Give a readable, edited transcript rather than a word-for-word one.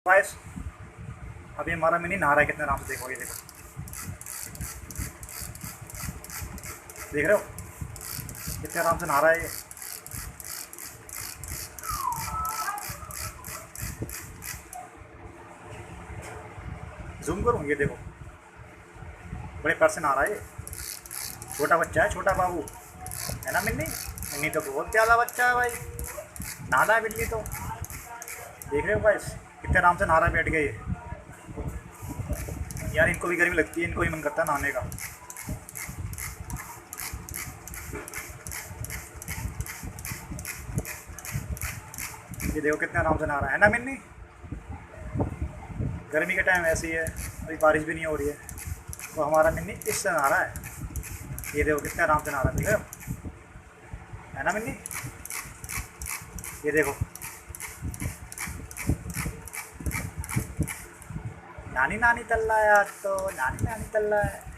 Guys अभी हमारा mini नहा रहा है कितने आराम से। देखो ये देखो, देख रहे हो कितने आराम से नहा रहा है ये। जूम करूँ, ये देखो बड़े पैर से नहा रहा है ये। छोटा बच्चा है, छोटा बाबू है ना मिन्नी। मिन्नी तो बहुत प्यारा बच्चा है भाई, नहाना है बिल्ली तो। देख रहे हो गाइस कितने आराम से नहा रहा है बैठ गए ये। यार इनको भी गर्मी लगती है, इनको भी मन करता है नहाने का। ये देखो कितने आराम से नहा रहा है ना मिन्नी। गर्मी के टाइम ऐसी है, अभी बारिश भी नहीं हो रही है तो हमारा मिन्नी इससे नहा रहा है। ये देखो कितने आराम से नहा रहा है, देख रहे हो है ना मिन्नी। ये देखो नानी नानी तल्ला है आज तो, नानी नानी तल्ला है।